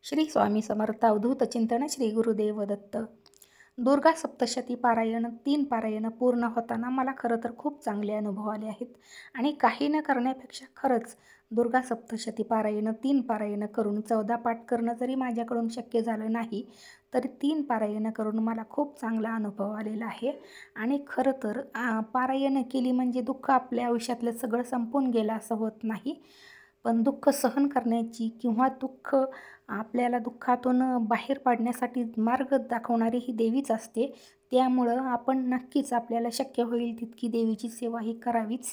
श्री स्वामी समर्थ अवधूत चिंतन श्री गुरुदेव दत्त। दुर्गा सप्तशती पारायण 3 पारायण पूर्ण होताना मला खरं तर खूप चांगले अनुभव आले आहेत आणि काही न करण्यापेक्षा खरंच दुर्गा सप्तशती पारायण 3 पारायण करून 14 पाठ करणं जरी माझ्याकडून शक्य झालं नाही तरी 3 पारायण करून मला खूप चांगला अनुभव आलेला आहे। आणि खरं तर पारायण केली म्हणजे दुःख आपल्या आयुष्यातलं सगळं संपून गेलं असं होत नाही, पण दुःख सहन करण्याची किंवा दुःख आपल्याला दुःखातून बाहेर पाडण्यासाठी मार्ग दाखवणारी ही देवीच असते। त्यामुळं आपण नक्कीच आपल्याला शक्य होईल तितकी देवीची सेवा ही करावीच।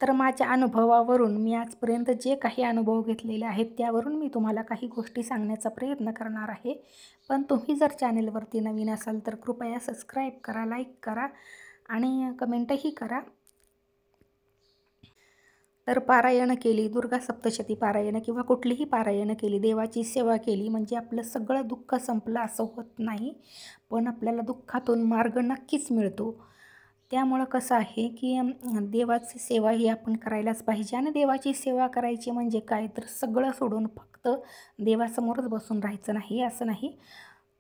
तर माझ्या अनुभवावरून मी आजपर्यंत जे काही अनुभव घेतलेले आहेत त्यावरून मी तुम्हाला काही गोष्टी सांगण्याचा प्रयत्न करणार आहे। पण तुम्ही जर चॅनलवरती नवीन असाल तर कृपया सबस्क्राईब करा, लाईक करा आणि कमेंटही करा। तर पारायण केली, दुर्गा सप्तशती पारायण किंवा कुठलीही पारायण केली, देवाची सेवा केली म्हणजे आपलं सगळं दुःख संपलं असं होत नाही, पण आपल्याला दुःखातून मार्ग नक्कीच मिळतो। त्यामुळं कसं आहे की देवाची सेवा ही आपण करायलाच पाहिजे। आणि देवाची सेवा करायची म्हणजे काय, तर सगळं सोडून फक्त देवासमोरच बसून राहायचं नाही असं नाही,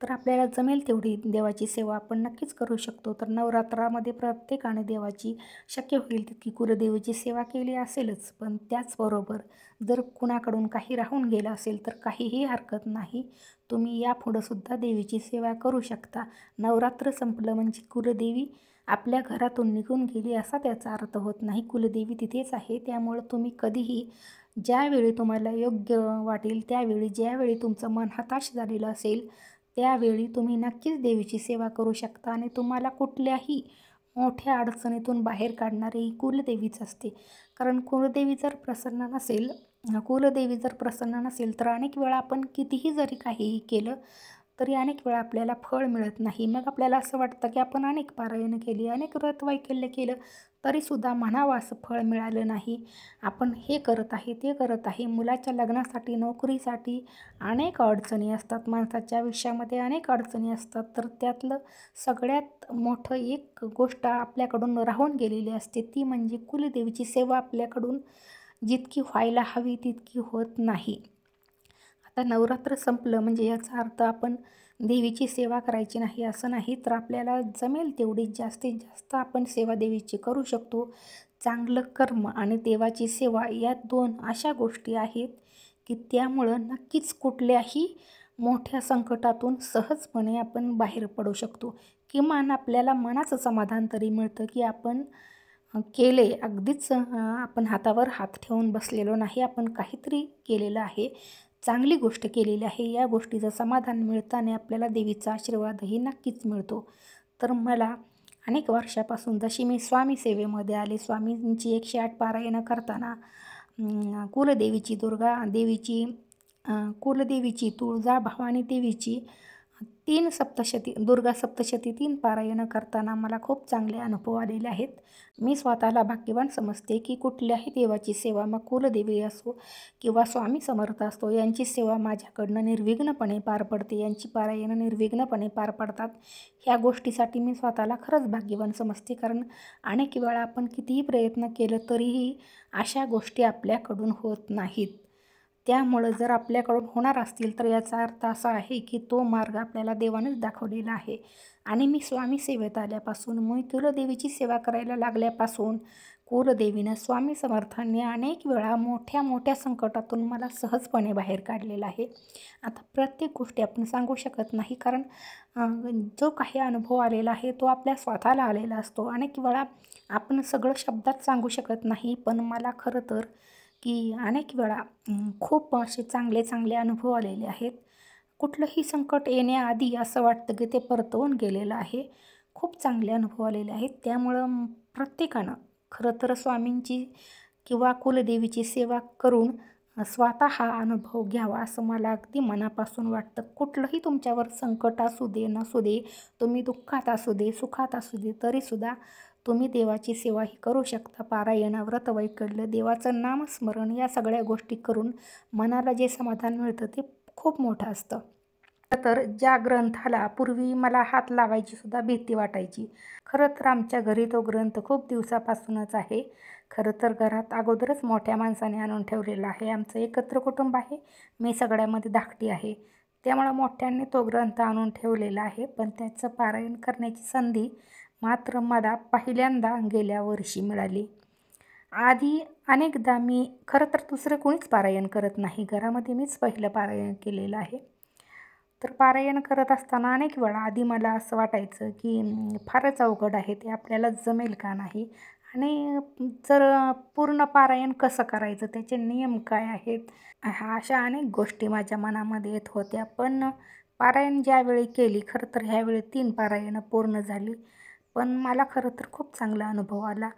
तर आपल्याला जमेल तेवढी देवाची सेवा आपण नक्कीच करू शकतो। तर नवरात्रामध्ये प्रत्येकाने देवाची शक्य होईल तितकी कुलदेवीची सेवा केली असेलच, पण त्याचबरोबर जर कुणाकडून काही राहून गेलं असेल तर काहीही हरकत नाही, तुम्ही यापुढंसुद्धा देवीची सेवा करू शकता। नवरात्र संपलं म्हणजे कुलदेवी आपल्या घरातून निघून गेली असा त्याचा अर्थ होत नाही, कुलदेवी तिथेच आहे। त्यामुळं तुम्ही कधीही ज्यावेळी तुम्हाला योग्य वाटेल त्यावेळी, ज्यावेळी तुमचं मन हताश झालेलं असेल त्यावेळी तुम्ही नक्कीच देवीची सेवा करू शकता आणि तुम्हाला कुठल्याही मोठ्या अडचणीतून बाहेर काढणारी ही कुलदेवीच असते। कारण कुलदेवी जर प्रसन्न नसेल तर अनेक वेळा आपण कितीही जरी काहीही केलं तरी अनेक वेळा आपल्याला फळ मिळत नाही। मग आपल्याला असं वाटतं की आपण अनेक पारायण केली, अनेक व्रत वैकल्य केलं तरीसुद्धा म्हणावं असं फळ मिळालं नाही। आपण हे करत आहे, ते करत आहे, मुलाच्या लग्नासाठी, नोकरीसाठी अनेक अडचणी असतात, माणसाच्या आयुष्यामध्ये अनेक अडचणी असतात, तर त्यातलं सगळ्यात मोठं एक गोष्ट आपल्याकडून राहून गेलेली असते ती म्हणजे कुलदेवीची सेवा आपल्याकडून जितकी व्हायला हवी तितकी होत नाही। आता नवरात्र संपलं म्हणजे याचा अर्थ आपण देवीची सेवा करायची नाही असं नाही, तर आपल्याला जमेल तेवढी जास्तीत जास्त आपण सेवा देवीची करू शकतो। चांगलं कर्म आणि देवाची सेवा या 2 अशा गोष्टी आहेत की त्यामुळं नक्कीच कुठल्याही मोठ्या संकटातून सहजपणे आपण बाहेर पडू शकतो। किमान आपल्याला मनाचं समाधान तरी मिळतं की आपण केले, अगदीच आपण हातावर हात ठेवून बसलेलो नाही, आपण काहीतरी केलेलं आहे, चांगली गोष्ट केलेली आहे, या गोष्टीचं समाधान मिळतं आणि आपल्याला देवीचा आशीर्वादही नक्कीच मिळतो। तर मला अनेक वर्षापासून जशी मी स्वामी सेवेमध्ये आले, स्वामींची 108 पारायणं करताना कुलदेवीची, दुर्गा देवीची, कुलदेवीची, तुळजा भवानी देवीची 3 सप्तशती, दुर्गा सप्तशती 3 पारायणं करताना मला खूप चांगले अनुभव आलेले आहेत। मी स्वतःला भाग्यवान समजते की कुठल्याही देवाची सेवा, मग कुलदेवी असो किंवा स्वामी समर्थ असतो, यांची सेवा माझ्याकडनं निर्विघ्नपणे पार पडते, यांची पारायणं निर्विघ्नपणे पार पडतात। ह्या गोष्टीसाठी मी स्वतःला खरंच भाग्यवान समजते, कारण अनेक वेळा आपण कितीही प्रयत्न केलं तरीही अशा गोष्टी आपल्याकडून होत नाहीत। त्यामुळं जर आपल्याकडून होणार असतील तर याचा अर्थ असा आहे की तो मार्ग आपल्याला देवानेच दाखवलेला आहे। आणि मी स्वामी सेवेत आल्यापासून, मी कुलदेवीची सेवा करायला लागल्यापासून कुलदेवीनं, स्वामी समर्थांनी अनेक वेळा मोठ्या मोठ्या संकटातून मला सहजपणे बाहेर काढलेलं आहे। आता प्रत्येक गोष्टी आपण सांगू शकत नाही, कारण जो काही अनुभव आलेला आहे तो आपल्या स्वतःला आलेला असतो। अनेक वेळा आपण सगळं शब्दात सांगू शकत नाही, पण मला खरं तर की अनेक वेळा खूप असे चांगले चांगले अनुभव आलेले आहेत। कुठलंही संकट येण्याआधी असं वाटतं की ते परतवून गेलेलं आहे, खूप चांगले अनुभव आलेले आहेत। त्यामुळं प्रत्येकानं खरं तर स्वामींची किंवा कुलदेवीची सेवा करून स्वतः हा अनुभव घ्यावा असं मला अगदी मनापासून वाटतं। कुठलंही तुमच्यावर संकट असू दे नसू दे, तुम्ही दुःखात असू दे सुखात असू दे, तरीसुद्धा तुम्ही देवाची सेवा ही करू शकता। पारायण, व्रत वैकल्य, देवाचं नामस्मरण या सगळ्या गोष्टी करून मनाला जे समाधान मिळतं ते खूप मोठं असतं। तर ज्या ग्रंथाला पूर्वी मला हात लावायची सुद्धा भीती वाटायची. खरं तर आमच्या घरी तो ग्रंथ खूप दिवसापासूनच आहे. खरं तर घरात अगोदरच मोठ्या माणसाने आणून ठेवलेला आहे. आमचं एकत्र कुटुंब आहे. मी सगळ्यामध्ये धाकटी आहे. त्यामुळं मोठ्यांनी तो ग्रंथ आणून ठेवलेला आहे. पण त्याचं पारायण करण्याची संधी मात्र मला पहिल्यांदा गेल्या वर्षी मिळाली. आधी अनेकदा मी खरं तर दुसरं कोणीच पारायण करत नाही. घरामध्ये मीच पहिलं पारायण केलेलं आहे. तर पारायण करत असताना अनेक वेळा आधी मला असं वाटायचं की फारच अवघड आहे, ते आपल्याला जमेल का नाही, आणि जर पूर्ण पारायण कसं करायचं, त्याचे नियम काय आहेत, अशा अनेक गोष्टी माझ्या मनामध्ये येत होत्या. पण पारायण ज्यावेळी केली, खरं तर ह्यावेळी 3 पारायणं पूर्ण झाली. पण मला खरं तर खूप चांगला अनुभव आला.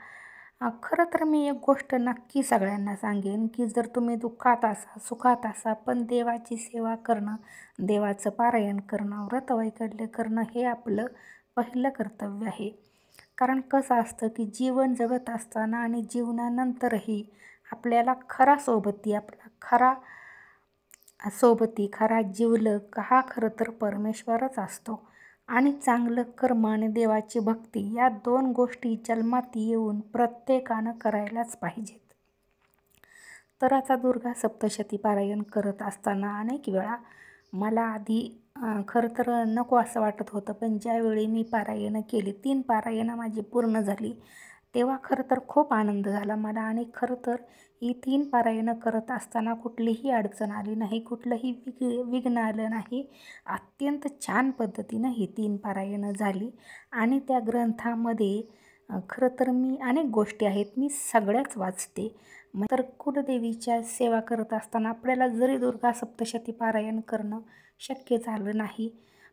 खरं तर मी एक गोष्ट नक्की सगळ्यांना सांगेन की जर तुम्ही दुःखात असा, सुखात असा, पण देवाची सेवा करणं, देवाचं पारायण करणं, व्रतवैकल्य करणं हे आपलं पहिलं कर्तव्य आहे. कारण कसं असतं की जीवन जगत असताना आणि जीवनानंतरही आपल्याला खरा सोबती, आपला खरा जिवलग हा खरं तर परमेश्वरच असतो. आणि चांगलं कर्म आणि देवाची भक्ती या 2 गोष्टी जन्मात येऊन प्रत्येकानं करायलाच पाहिजेत. तर आता दुर्गा सप्तशती पारायण करत असताना अनेक वेळा मला आधी खरं तर नको असं वाटत होतं. पण ज्यावेळी मी पारायणं केली, 3 पारायणं माझी पूर्ण झाली, तेव्हा खरं तर खूप आनंद झाला मला. आणि खरं तर ही 3 पारायणं करत असताना कुठलीही अडचण आली नाही, कुठलंही विघ्न आलं नाही. अत्यंत छान पद्धतीनं ही 3 पारायणं झाली. आणि त्या ग्रंथामध्ये खरं तर मी अनेक गोष्टी आहेत, मी सगळ्याच वाचते. तर कुलदेवीच्या सेवा करत असताना आपल्याला जरी दुर्गा सप्तशती पारायण करणं शक्य झालं नाही,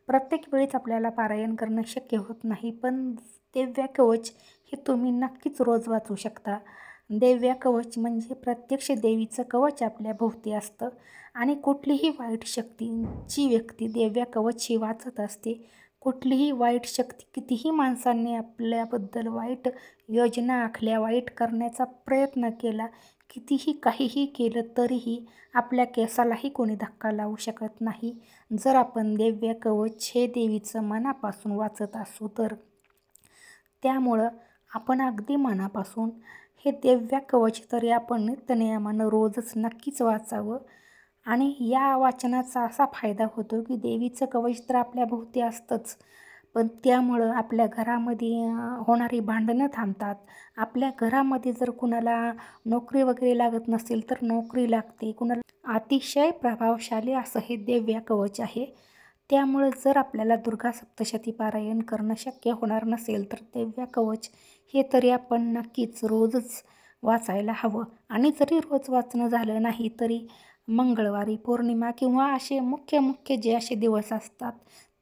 प्रत्येक वेळीच आपल्याला पारायण करणं शक्य होत नाही, पण दिव्य कवच हे तुम्ही नक्कीच रोज वाचू शकता. दिव्य कवच म्हणजे प्रत्यक्ष देवीचं कवच आपल्या भोवती असतं. आणि कुठलीही वाईट शक्ती, जी व्यक्ती दिव्य कवच ही वाचत असते, कुठलीही वाईट शक्ती, कितीही माणसांनी आपल्याबद्दल वाईट योजना आखल्या, वाईट करण्याचा प्रयत्न केला, कितीही काहीही केलं तरीही आपल्या केसालाही कोणी धक्का लावू शकत नाही, जर आपण दिव्य कवच हे देवीचं मनापासून वाचत असू तर. त्यामुळं आपण अगदी मनापासून हे दिव्य कवच तरी आपण नित्यनियमानं रोजच नक्कीच वाचावं. आणि या वाचनाचा असा फायदा होतो की देवीचं कवच तर आपल्या भोवती असतंच, पण त्यामुळं आपल्या घरामध्ये होणारी भांडणं थांबतात. आपल्या घरामध्ये जर कुणाला नोकरी वगैरे लागत नसेल तर नोकरी लागते. कुणाला अतिशय प्रभावशाली असं हे दिव्य कवच आहे. त्यामुळं जर आपल्याला दुर्गा सप्तशती पारायण करणं शक्य होणार नसेल तर दिव्य कवच हे तरी आपण नक्कीच रोजच वाचायला हवं. आणि जरी रोज वाचणं झालं नाही तरी मंगळवारी, पौर्णिमा किंवा असे मुख्य जे असे दिवस असतात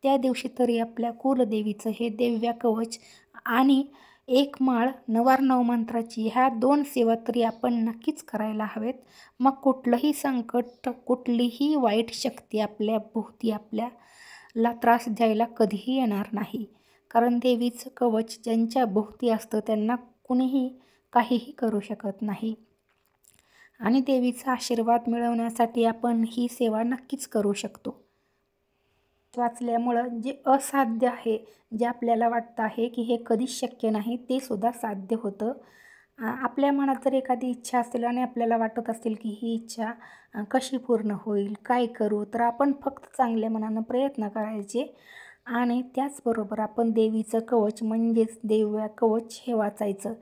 त्या दिवशी तरी आपल्या कुलदेवीचं हे दिव्य कवच आणि 1 माळ नवार्णव मंत्राची ह्या 2 सेवा तरी आपण नक्कीच करायला हवेत. मग कुठलंही संकट, कुठलीही वाईट शक्ती आपल्या भोवती आपल्याला त्रास द्यायला कधीही येणार नाही. कारण देवीचं कवच ज्यांच्या भोवती असतं त्यांना कुणीही काहीही करू शकत नाही. आणि देवीचा आशीर्वाद मिळवण्यासाठी आपण ही सेवा नक्कीच करू शकतो. वाचल्यामुळं जे असाध्य आहे, जे आपल्याला वाटतं आहे की हे कधीच शक्य नाही, ते सुद्धा साध्य होतं. आपल्या मनात जर एखादी इच्छा असेल आणि आपल्याला वाटत असेल की ही इच्छा कशी पूर्ण होईल, काय करू, तर आपण फक्त चांगल्या मनानं प्रयत्न करायचे. आणि त्याचबरोबर आपण देवीचं कवच म्हणजेच दिव्य कवच हे वाचायचं.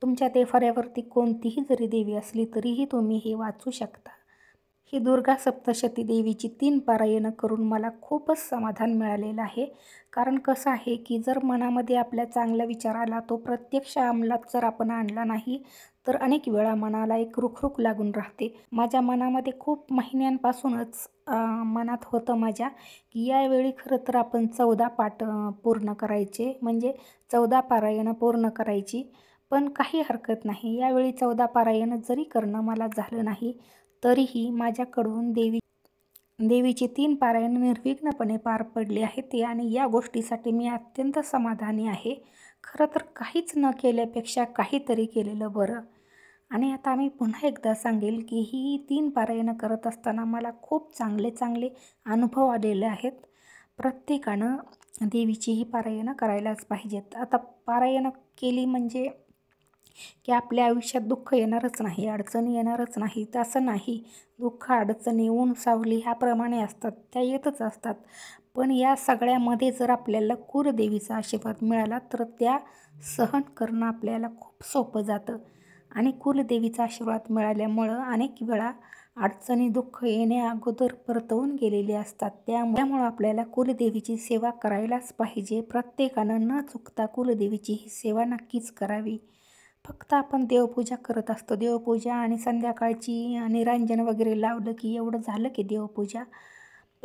तुमच्या देव्हाऱ्यावरती कोणतीही जरी देवी असली तरीही तुम्ही हे वाचू शकता. ही दुर्गा सप्तशती देवीची 3 पारायणं करून मला खूपच समाधान मिळालेलं आहे. कारण कसं आहे की जर मनामध्ये आपल्या चांगला विचार आला, तो प्रत्यक्ष अंमलात जर आपण आणला नाही तर अनेक वेळा मनाला एक रुखरुख लागून राहते. माझ्या मनामध्ये खूप महिन्यांपासूनच मनात होतं माझ्या की यावेळी खरं तर आपण 14 पाठ पूर्ण करायचे, म्हणजे 14 पारायणं पूर्ण करायची. पण काही हरकत नाही, यावेळी 14 पारायणं जरी करणं मला झालं नाही तरीही माझ्याकडून देवीची 3 पारायणं निर्विघ्नपणे पार पडली आहेत. आणि या गोष्टीसाठी मी अत्यंत समाधानी आहे. खरं तर काहीच न केल्यापेक्षा काहीतरी केलेलं बरं. आणि आता मी पुन्हा एकदा सांगेल की ही 3 पारायणं करत असताना मला खूप चांगले अनुभव आलेले आहेत. प्रत्येकानं देवीची ही पारायणं करायलाच पाहिजेत. आता पारायणं केली म्हणजे की आपल्या आयुष्यात दुःख येणारच नाही, अडचणी येणारच नाहीत असं नाही. दुःख, अडचणी, ऊन, सावली ह्याप्रमाणे असतात, त्या येतच असतात. पण या सगळ्यामध्ये जर आपल्याला कुलदेवीचा आशीर्वाद मिळाला तर त्या सहन करणं आपल्याला खूप सोपं जातं. आणि कुलदेवीचा आशीर्वाद मिळाल्यामुळं अनेक वेळा अडचणी, दुःख येण्या अगोदर परतवून गेलेले असतात. त्यामुळं आपल्याला कुलदेवीची सेवा करायलाच पाहिजे. प्रत्येकानं न चुकता कुलदेवीची ही सेवा नक्कीच करावी. फक्त आपण देवपूजा करत असतो. देवपूजा आणि संध्याकाळची निरांजन वगैरे लावलं की एवढं झालं की देवपूजा,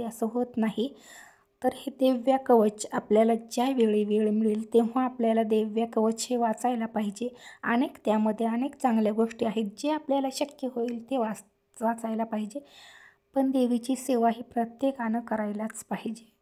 असं होत नाही. तर हे दिव्य कवच आपल्याला ज्यावेळी वेळ मिळेल तेव्हा आपल्याला दिव्य कवच हे वाचायला पाहिजे. त्यामध्ये अनेक चांगल्या गोष्टी आहेत, जे आपल्याला शक्य होईल ते वाचायला पाहिजे. पण देवीची सेवा ही प्रत्येकानं करायलाच पाहिजे.